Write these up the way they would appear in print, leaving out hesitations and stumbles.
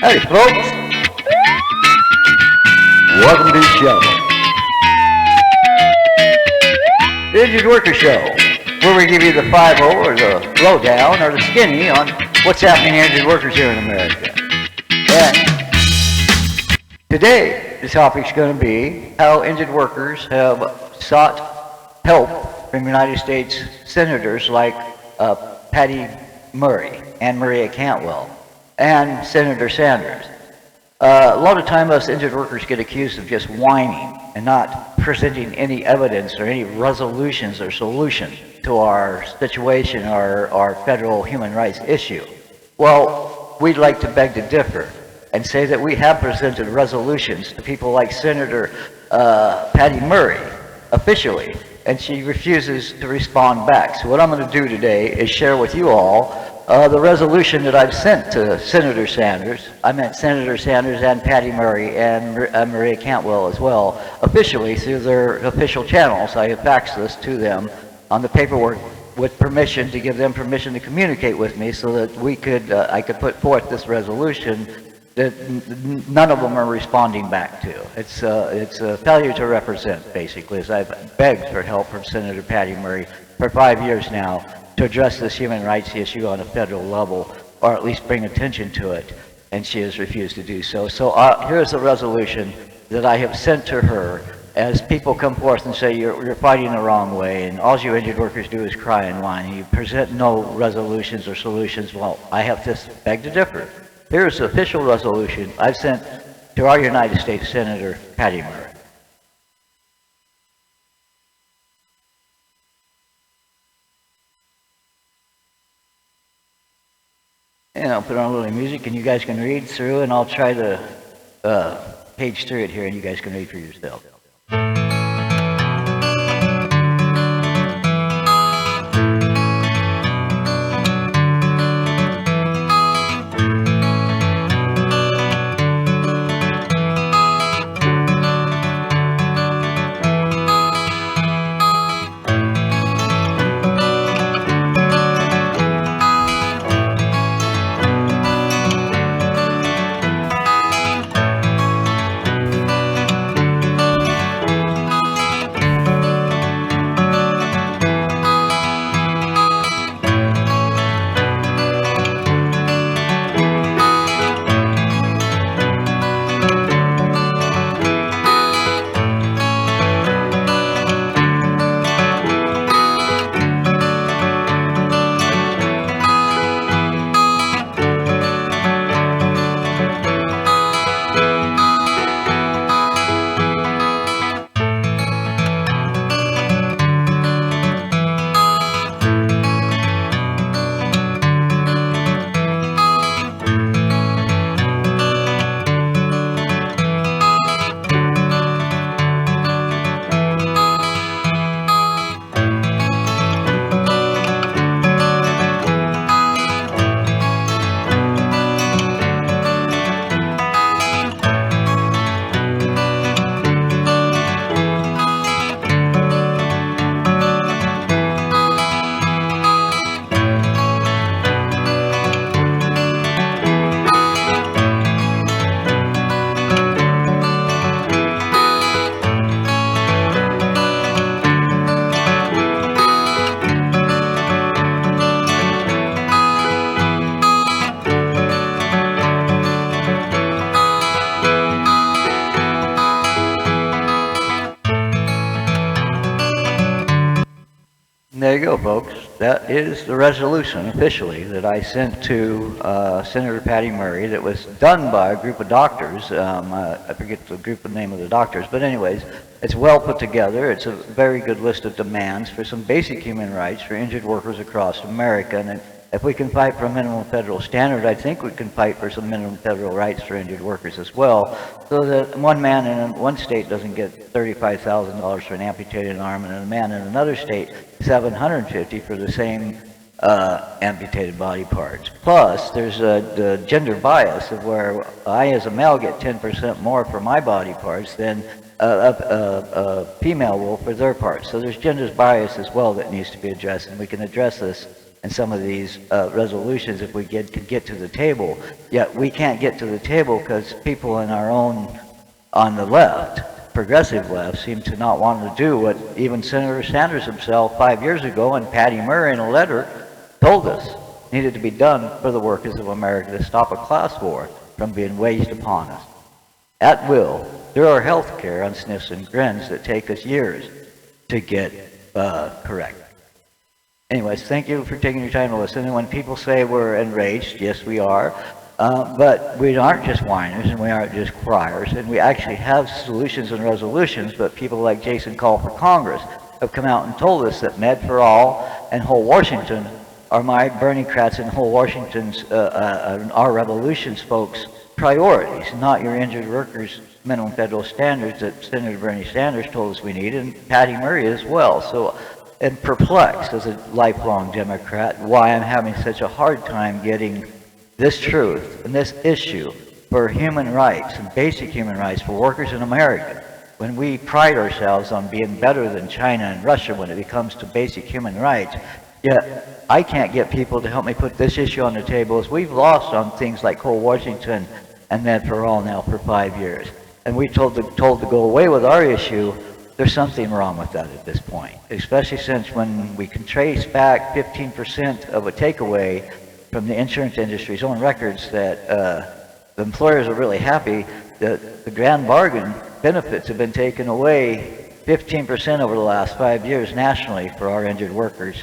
Hey folks, welcome to the show. The Injured Worker Show, where we give you the 5 or the lowdown or the skinny on what's happening to injured workers here in America. And today, the topic's going to be how injured workers have sought help from United States senators like Patty Murray and Maria Cantwell and Senator Sanders. A lot of time us injured workers get accused of just whining and not presenting any evidence or any resolutions or solutions to our situation or our federal human rights issue. Well, we'd like to beg to differ and say that we have presented resolutions to people like Senator Patty Murray officially, and she refuses to respond back. So what I'm going to do today is share with you all the resolution that I've sent to Senator Sanders. I meant Senator Sanders and Patty Murray and Maria Cantwell as well, officially through their official channels. I have faxed this to them on the paperwork with permission to give them permission to communicate with me so that we could, I could put forth this resolution that none of them are responding back to. It's a failure to represent, basically, as I've begged for help from Senator Patty Murray for 5 years now to address this human rights issue on a federal level, or at least bring attention to it, and she has refused to do so. So here's a resolution that I have sent to her as people come forth and say you're fighting the wrong way, and all you injured workers do is cry and whine, and you present no resolutions or solutions. Well, I have to beg to differ. Here's the official resolution I've sent to our United States Senator Patty Murray. And I'll put on a little music and you guys can read through, and I'll try to page through it here and you guys can read for yourself. There you go, folks. That is the resolution officially that I sent to Senator Patty Murray that was done by a group of doctors. I forget the name of the doctors, but anyways, it's well put together. It's a very good list of demands for some basic human rights for injured workers across America. And if we can fight for a minimum federal standard, I think we can fight for some minimum federal rights for injured workers as well, so that one man in one state doesn't get $35,000 for an amputated arm, and a man in another state $750 for the same amputated body parts. Plus, there's the gender bias of where I, as a male, get 10% more for my body parts than a female will for their parts. So there's gender bias as well that needs to be addressed, and we can address this in some of these resolutions if we could get to the table. Yet we can't get to the table because people in our own, on the left, progressive left, seem to not want to do what even Senator Sanders himself 5 years ago and Patty Murray in a letter told us needed to be done for the workers of America to stop a class war from being waged upon us. At will, through our health care on sniffs and grins that take us years to get correct. Anyways, thank you for taking your time to listen. And when people say we're enraged, yes, we are. But we aren't just whiners and we aren't just criers. And we actually have solutions and resolutions, but people like Jason Call for Congress have come out and told us that Med for All and Whole Washington are my Bernie Kratz and Whole Washington's, our revolutions folks' priorities, not your injured workers' minimum federal standards that Senator Bernie Sanders told us we need, and Patty Murray as well. So I'm perplexed as a lifelong Democrat why I'm having such a hard time getting this truth and this issue for human rights and basic human rights for workers in America, when we pride ourselves on being better than China and Russia when it comes to basic human rights. Yet I can't get people to help me put this issue on the table, as we've lost on things like Whole Washington and Med for All now for 5 years. And we told to go away with our issue. There's something wrong with that at this point, especially since when we can trace back 15% of a takeaway from the insurance industry's own records that the employers are really happy that the grand bargain benefits have been taken away 15% over the last 5 years nationally for our injured workers.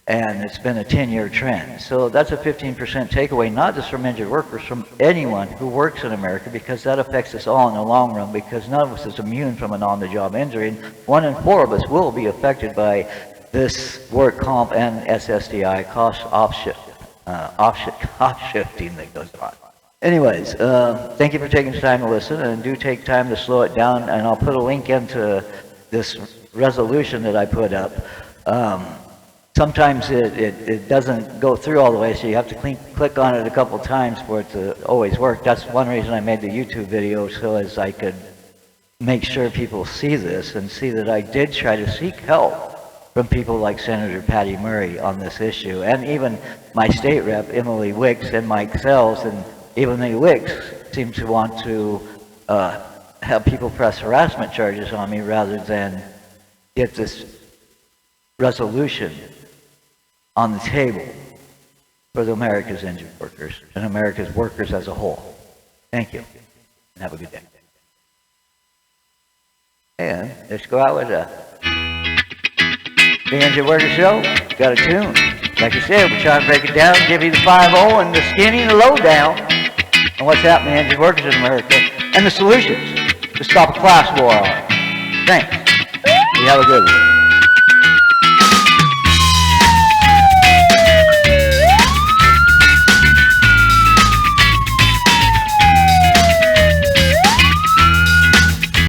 And it's been a 10-year trend. So that's a 15% takeaway, not just from injured workers, from anyone who works in America, because that affects us all in the long run, because none of us is immune from an on-the-job injury. And 1 in 4 of us will be affected by this work comp and SSDI cost shifting that goes on. Anyways, thank you for taking the time to listen, and do take time to slow it down, and I'll put a link into this resolution that I put up. Sometimes it doesn't go through all the way, so you have to click on it a couple times for it to always work. That's one reason I made the YouTube video, so as I could make sure people see this and see that I did try to seek help from people like Senator Patty Murray on this issue, and even my state rep, Emily Wicks, and Mike Sells, and Emily Wicks seem to want to have people press harassment charges on me rather than get this resolution on the table for the America's injured workers and America's workers as a whole. Thank you, and have a good day. And let's go out with the Injured Worker Show. Got a tune. Like I said, we're trying to break it down, give you the 5-0 and the skinny and the lowdown on what's happening to injured workers in America and the solutions to stop a class war on it. Thanks. You have a good one.